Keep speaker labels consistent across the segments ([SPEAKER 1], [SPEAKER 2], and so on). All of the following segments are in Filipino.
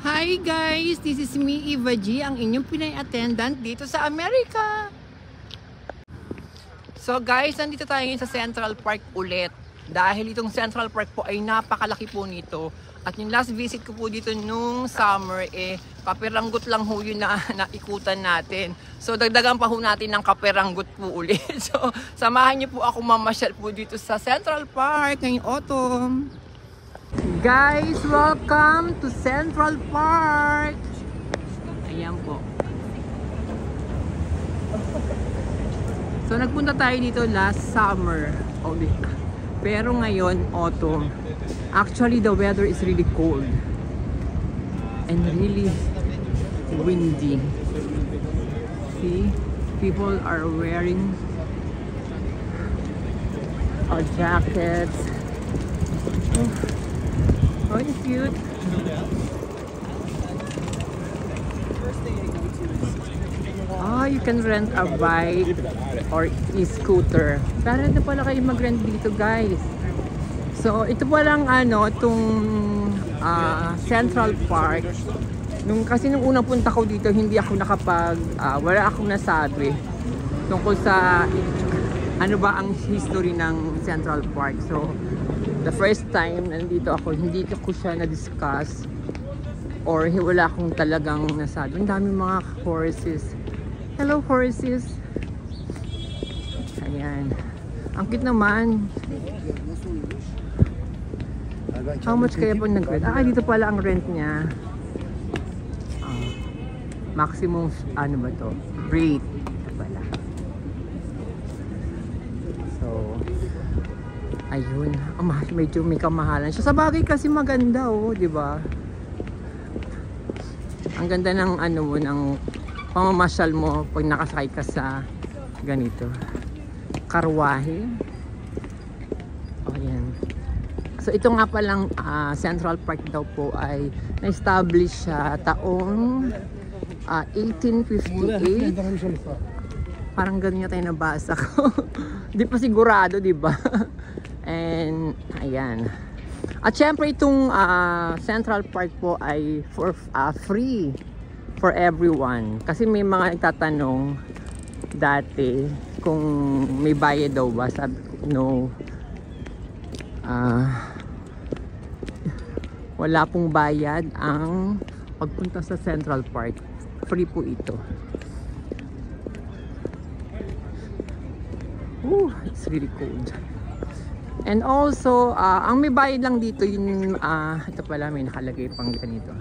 [SPEAKER 1] Hi guys! This is me, Eva G, ang inyong Pinay attendant dito sa Amerika. So guys, nandito tayo ngayon sa Central Park ulit. Dahil itong Central Park po ay napakalaki po nito. At yung last visit ko po dito nung summer, kapiranggot lang ho yun na naikutan natin. So dagdagan pa ho natin ng kapiranggot po ulit. So samahan niyo po ako mamasyal po dito sa Central Park ngayong autumn. Guys, welcome to Central Park. Ayan po. So nagpunta tayo dito last summer. Pero ngayon, autumn. Actually, the weather is really cold. And really windy. See? People are wearing jackets. Oh, it's cute. Oh, you can rent a bike or e-scooter. Pero ito pala kayo mag-rent dito, guys. So, ito palang itong Central Park. Kasi nung unang punta ko dito, hindi ako wala akong nasabi tungkol sa ano ba ang history ng Central Park. So, the first time nandito ako, hindi ko siya na-discuss or wala akong talagang nasabi. Ang dami mga horses. Hello horses. Ayan. Ang cute naman. How much kaya po nag-rent? Dito pala ang rent niya. Maximum, ano ba to? Rate. Ito pala. So, ayun. Medyo may kamahalan siya. Sa bagay kasi maganda, di ba? Ang ganda ng ng pamamasyal mo pag nakasakay ka sa ganito. Karwahe. Ayan. So ito nga palang Central Park daw po ay na-establish siya taong 1858. Parang ganun yata yung nabasa ko. Di pa sigurado, di ba? And ayan. At syempre itong Central Park po ay for free for everyone. Kasi may mga nagtatanong dati kung may bayad daw ba. Sabi ko, no. Wala pong bayad ang pagpunta sa Central Park. Free po ito. It's really cold. And also, ang may bayad lang dito yung ito pala may nakalagay pang ganito.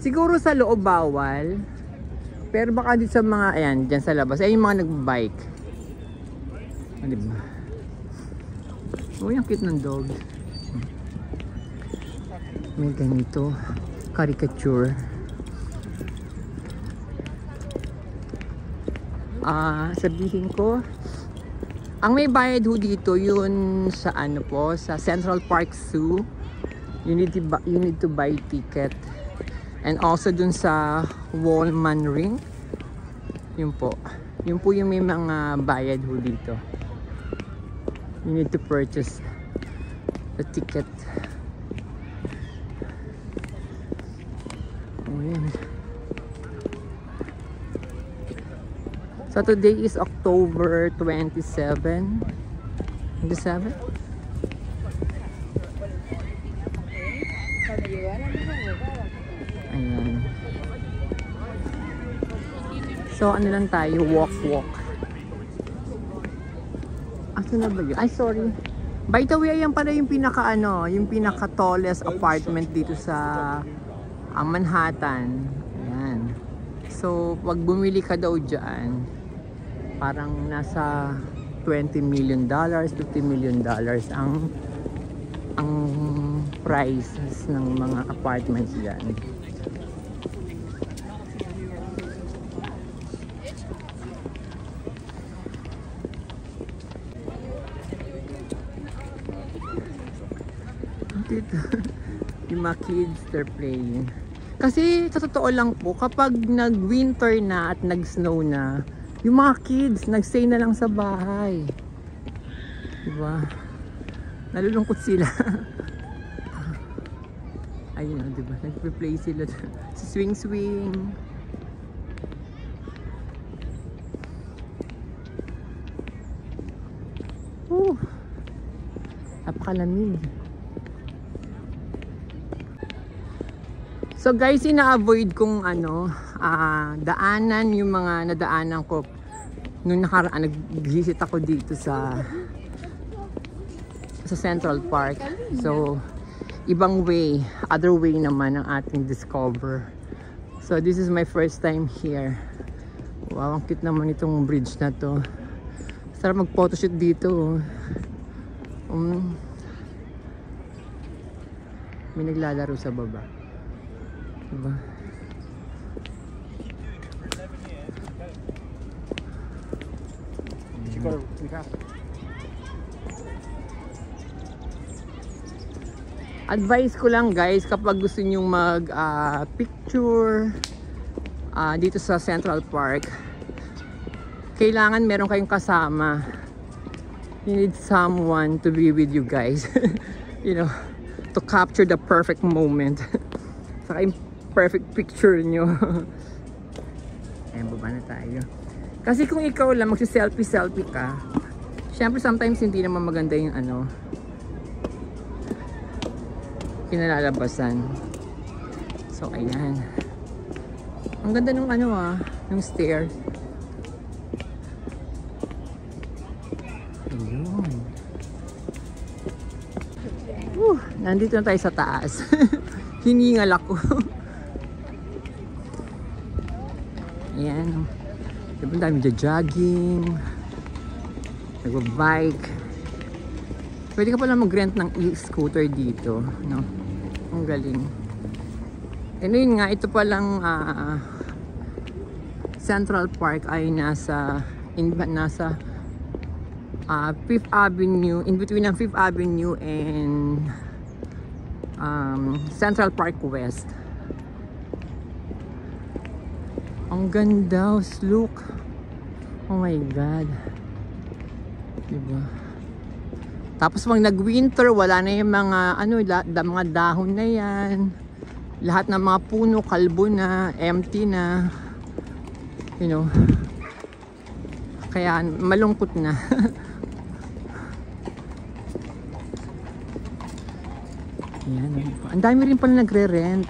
[SPEAKER 1] Siguro sa loob bawal. Pero baka dito sa mga ayan, diyan sa labas ay yung mga nagbike. Diba? Ang cute ng dog. May ganito caricature. Sabihin ko, ang may bayad ho dito yun sa sa Central Park Zoo. You need to buy ticket. And also dun sa Wallman Ring. Yun po. Yun po yung may mga bayad ho dito. You need to purchase the ticket. Ayan. So today is October 27. 27? Ayan. So ano lang tayo, walk. Ito na ba yun? Ay, sorry. By the way, ayan pala yung pinaka tallest apartment dito sa Manhattan. Ayan. So pag bumili ka daw dyan, parang nasa $20 million, $50 million ang prices ng mga apartments dyan. Yung mga kids, they're playing. Kasi sa totoo lang po, kapag nag-winter na at nag-snow na, yung mga kids, nag-stay na lang sa bahay. Diba? Nalulungkot sila. Ayun, diba? Nagpe-play sila sa swing-swing. Napakalamig. So guys, ina-avoid kong daanan yung mga nadaanan ko nung nakaraan. Nag-visit ako dito sa Central Park. So ibang way, other way naman ang ating discover. So this is my first time here. Wow, ang cute naman itong bridge na to. Sarap mag-photoshoot dito. May naglalaro sa baba. Diba? Advice ko lang guys, kapag gusto nyo mag picture dito sa Central Park, kailangan meron kayong kasama. You need someone to be with you guys. You know, to capture the perfect moment. Saka yung perfect picture nyo. Ayan, baba na tayo. Kasi kung ikaw lang magsi-selfie ka, syempre sometimes hindi naman maganda yung kinalalabasan. So ayan. Ang ganda nung ng stairs. Ayun. Nandito na tayo sa taas. Hiningal ako. Ayan. Diba dami jogging, nag-bike. Pwede ka pala mag-rent ng e-scooter dito, no? Ang galing. And yun nga, ito palang Central Park ay nasa 5th Avenue, in between ng 5th Avenue and Central Park West. Ang ganda, look. Oh my God. Diba? Tapos pag nag-winter, wala na yung mga mga dahon na yan. Lahat ng mga puno, kalbo na, empty na. You know. Kaya malungkot na. Yan. Ang dami rin pala nagre-rent.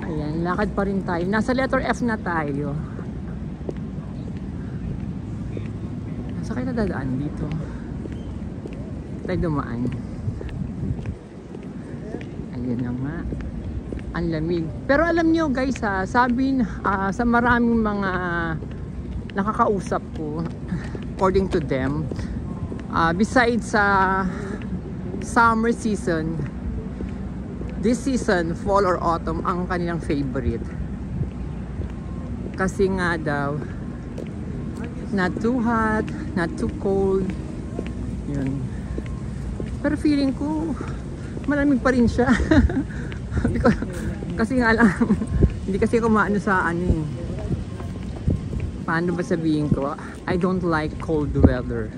[SPEAKER 1] Ayan, lakad pa rin tayo. Nasa letter F na tayo. Nasa kayo nadadaan dito? Tayo dumaan. Ayun na nga. Ang lamig. Pero alam nyo guys sabi sa maraming mga nakakausap ko, according to them, besides sa summer season, this season, fall or autumn, ang kanilang favorite. Kasi nga daw, not too hot, not too cold. Yun. Pero feeling ko, malamig pa rin siya. Because, kasi nga lang, hindi kasi kumaano sa paano ba sabihin ko? I don't like cold weather.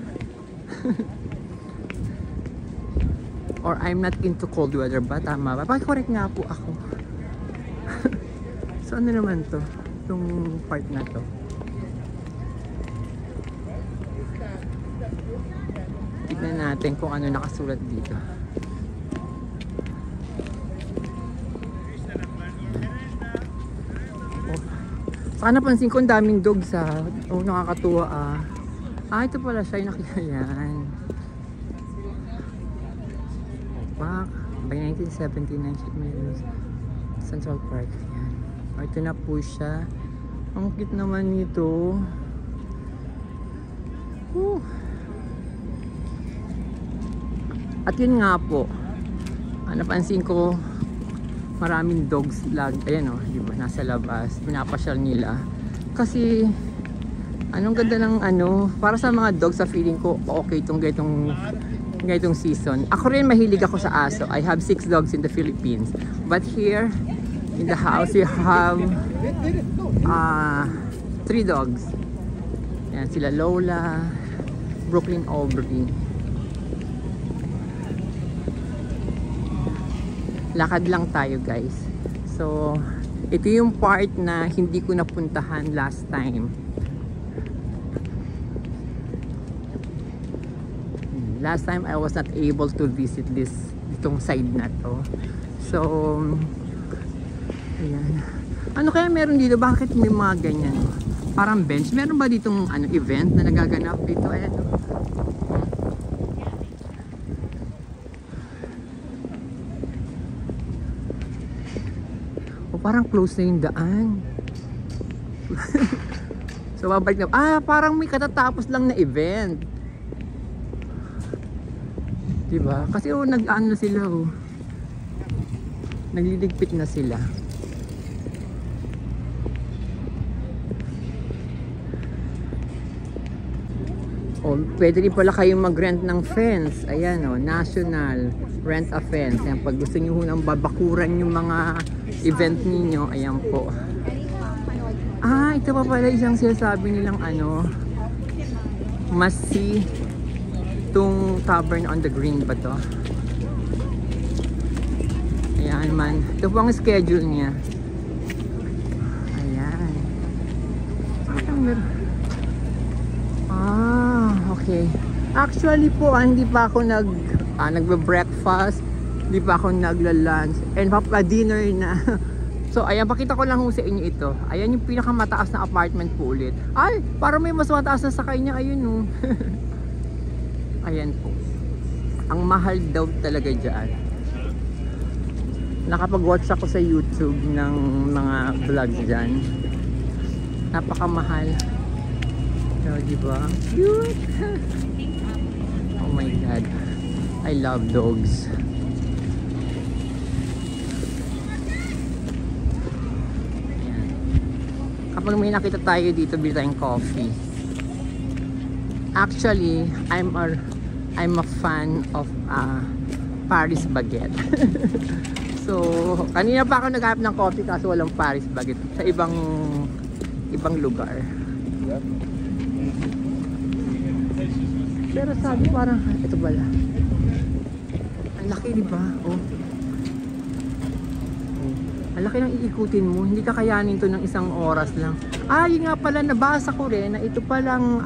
[SPEAKER 1] Or I'm not into cold weather ba? Tama ba? Paki-correct nga po ako. So ano naman to? Itong part na to. Tignan natin kung ano nakasulat dito. Saka napansin ko ang daming dogs oh, nakakatuwa ito pala siya yung nakita yan. Opak by 1979 Central Park yan. Ito na po siya. Ang cute naman nito. At yun nga po, napansin ko maraming dogs ayan o, di ba, nasa labas, pinapasyal nila. Kasi, anong ganda ng para sa mga dogs, sa feeling ko, okay itong ganitong season. Ako rin, mahilig ako sa aso. I have 6 dogs in the Philippines. But here, in the house, we have 3 dogs. Yan, sila Lola, Brooklyn Aubrey. Lakad lang tayo guys. So ito yung part na hindi ko napuntahan last time. Last time I was not able to visit itong side na to. So ayan. Ano kaya meron dito? Bakit may mga ganyan? Parang bench. Meron ba ditong event na nagaganap dito? Ayan. O parang close na yung daan. So babalik na. Parang may katatapos lang na event. Diba? Kasi nag-ano sila nagliligpit na sila. Pwede rin pala kayong mag-rent ng fence. Ayan national rent a fence. Ayan, pag gusto nyo nang babakuran yung mga event ninyo, ayan po. Ito pa pala isang sinasabi nilang must see itong Tavern on the Green ba to? Ayan man. Ito po ang schedule niya. Ayan. Okay. Actually po, hindi pa ako nagbe-breakfast, hindi pa ako nagla-lunch, and dinner na. So, ayan, pakita ko lang sa inyo ito. Ayan yung pinakamataas na apartment po ulit. Ay, parang may mas mataas na sa kanya. Ayun Ayan po. Ang mahal daw talaga dyan. Nakapag-watch ako sa YouTube ng mga vlogs dyan. Napakamahal. So, diba? Cute! Oh my god. I love dogs. Ayan. Kapag may nakita tayo dito, bili tayong coffee. Actually, I'm a fan of Paris Baguette. So, kanina pa ako naghanap ng coffee kaso walang Paris Baguette sa ibang lugar. Pero sabi parang, ito pala. Ang laki diba? Ang laki ng iikutin mo. Hindi kakayanin to ng isang oras lang. Yun nga pala, nabasa ko rin na ito palang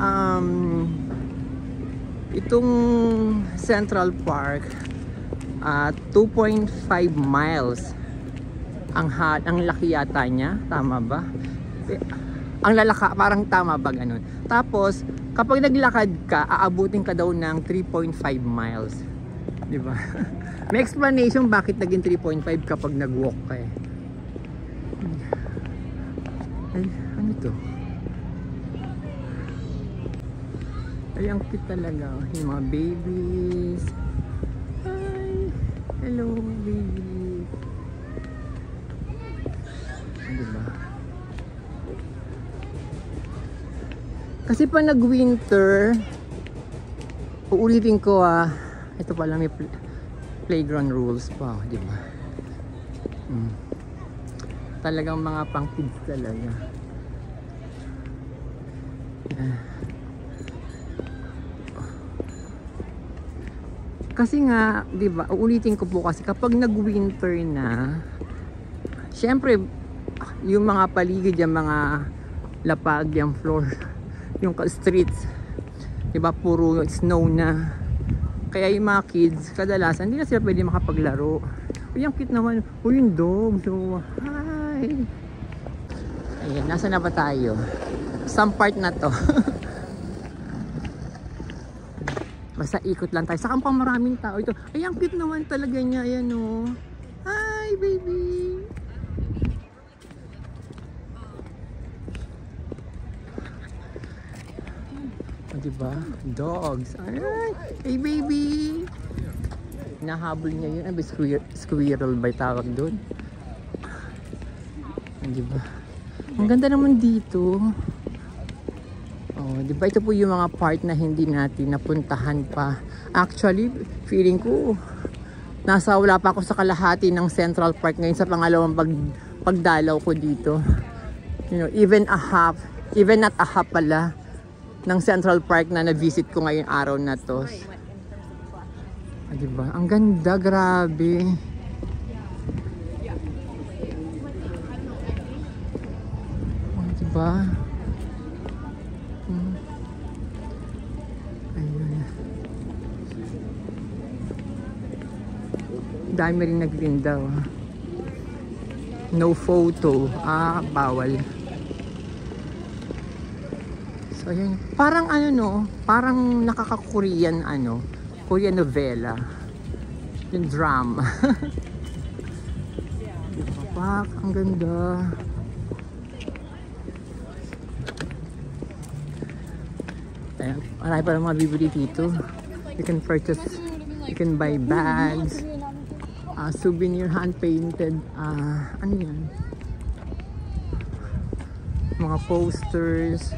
[SPEAKER 1] itong Central Park 2.5 miles ang laki yata niya. Tama ba? Ang lalaka, parang tama ba ganun? Tapos kapag naglakad ka, aabutin ka daw ng 3.5 miles. Diba? May explanation bakit naging 3.5 kapag nag-walk ka eh. Ay, ano to? Ay, ang cute talaga. Yung mga babies. Hi! Hello, baby. Diba? Kasi pa nag-winter, uulitin ko ito pala may playground rules pa, di ba? Talagang mga pang kids talaga. Kasi nga, di ba, uulitin ko po kasi kapag nag-winter na, syempre, yung mga paligid, yung mga lapag, yung floor, yung streets, diba, puro snow na. Kaya yung mga kids, kadalasan hindi na sila pwede makapaglaro. Uy, ang cute naman. Uy, yung dog. So, hi! Ayan, nasa na ba tayo? Some part na to. Basta ikot lang tayo. Saka pang maraming tao ito. Ay, ang cute naman talaga niya. Ayan o. Hi, baby! Diba? Dogs. Ay, hey baby! Nahabol niya yun. Ay, squirrel ba tawag doon? Diba? Ang ganda naman dito. Diba? Ito po yung mga part na hindi natin napuntahan pa. Actually, feeling ko wala pa ako sa kalahati ng Central Park ngayon sa pangalawang pagdalaw ko dito. You know, even not a half pala. ng Central Park na na-visit ko ngayong araw na to. Ah, diba? Ang ganda, grabe. Oh, diba? Ayun. Dami rin nagtinda. Oh. No photo. Ah, bawal. So, ayun. Parang ano no, parang nakaka-Korean ano, Korean novela. Yung drama. Diba, pak? Ang ganda. Ayan. Marami pa lang mga bibili dito. You can purchase, you can buy bags, souvenir hand-painted, ano yan? Mga posters.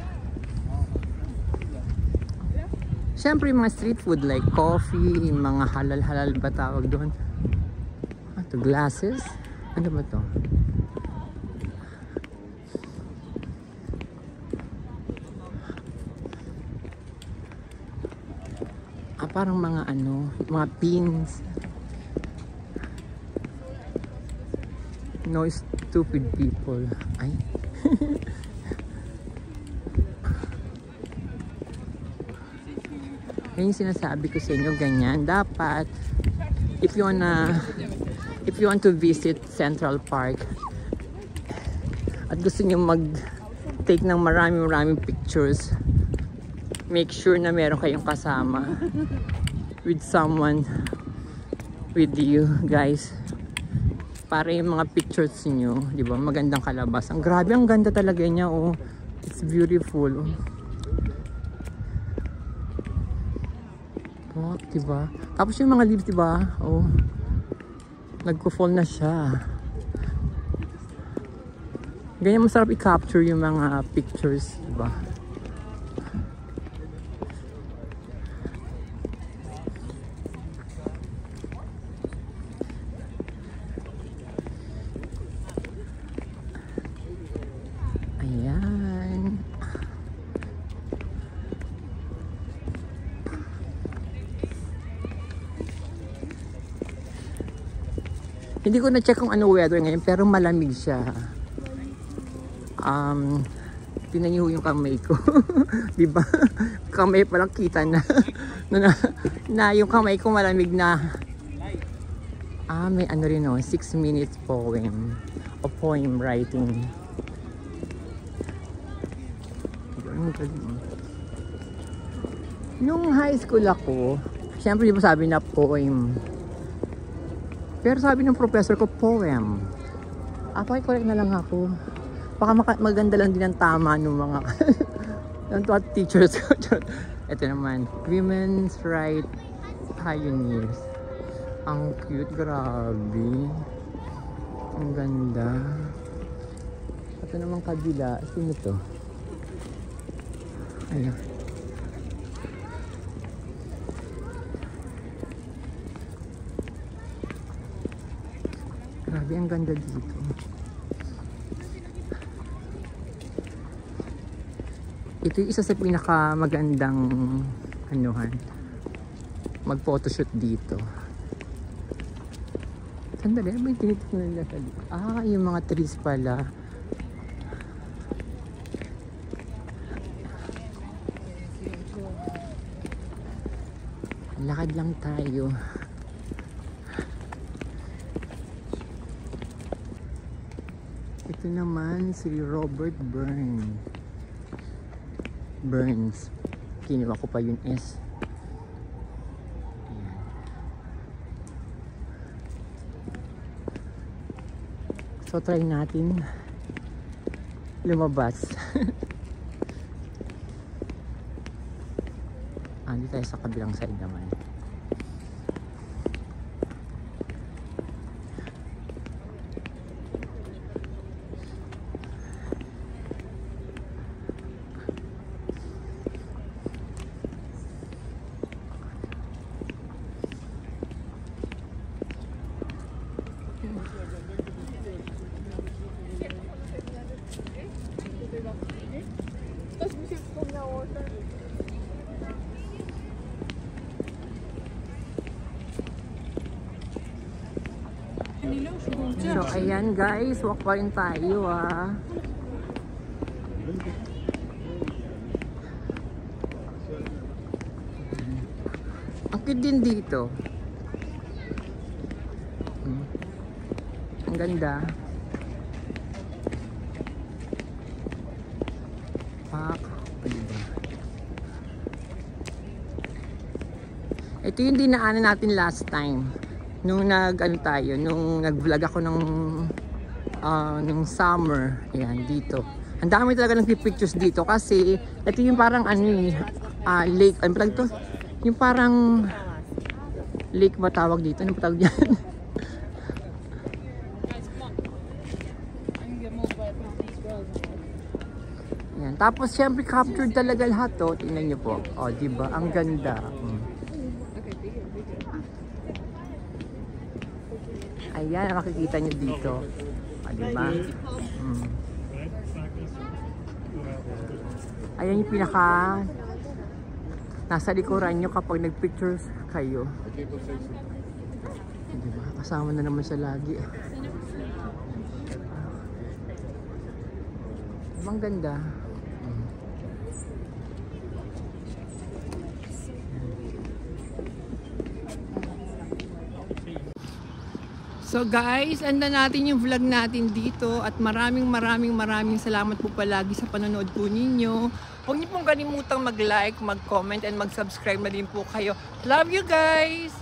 [SPEAKER 1] Siyempre yung mga street food like coffee, mga halal-halal ba tawag doon? Ito, glasses? Ano ba to? Parang mga ano, mga pins. No stupid people. Ay. Yan yung sinasabi ko sa inyo, ganyan. Dapat, if you want to visit Central Park at gusto nyo mag-take ng maraming pictures, make sure na meron kayong kasama with someone with you, guys. Para yung mga pictures niyo, di ba? Magandang kalabas. Ang grabe, ang ganda talaga niya, oh. It's beautiful. Oh, di ba? Tapos yung mga leaves, di ba? Oh. Nagko-fall na siya. Ganyan masarap i-capture yung mga pictures, di ba? Ayan. Hindi ko na-check kung ano weather ngayon, pero malamig siya. Tingnan niyo yung kamay ko. Diba? Kamay pa lang kita na. na yung kamay ko malamig na. May ano rin, 6 minutes poem. O poem writing. Nung high school ako, syempre di ba sabi na poem. Pero sabi ng professor ko, poem. Pakicorrect na lang ako. Baka maganda lang din ang tama ng mga ng teachers ko. Ito naman, women's right pioneers. Ang cute, grabe. Ang ganda. Ito naman kabila. Sino to? Ayan. Grabe, ang ganda dito. Ito yung isa sa pinakamagandang anuhan. Mag-photoshoot dito. Sandali, may tinitignan nila sa dito. Yung mga trees pala. Lakad lang tayo. Ito naman si Robert Burns. Kinuha ko pa yung S. Ayan. So try natin lumabas. Dito tayo sa kabilang side naman.
[SPEAKER 2] Das muss jetzt von der Orte.
[SPEAKER 1] So ayan guys, walk pa rin tayo ah. Ang cute din dito. Ang ganda. Pak. Ito yung dinaanan natin last time. Nung nag-vlog ako nung summer. Ayan, dito. Ang dami talaga ng pictures dito kasi ito yung parang lake. Ano pa to? Yung parang lake ba tawag dito? Ano pa tawag dyan? Ayan. Tapos syempre captured talaga lahat to. Tingnan nyo po. O, diba? Ang ganda. Ayan, makikita nyo dito. O, diba? Ayan yung pinaka nasa likuran nyo kapag nag-pictures kayo. Diba? Kasama na naman siya lagi. Ang ganda. So guys, anda natin yung vlog natin dito at maraming salamat po palagi sa panonood po ninyo. Huwag niyo pong kalimutang mag-like, mag-comment and mag-subscribe na din po kayo. Love you guys!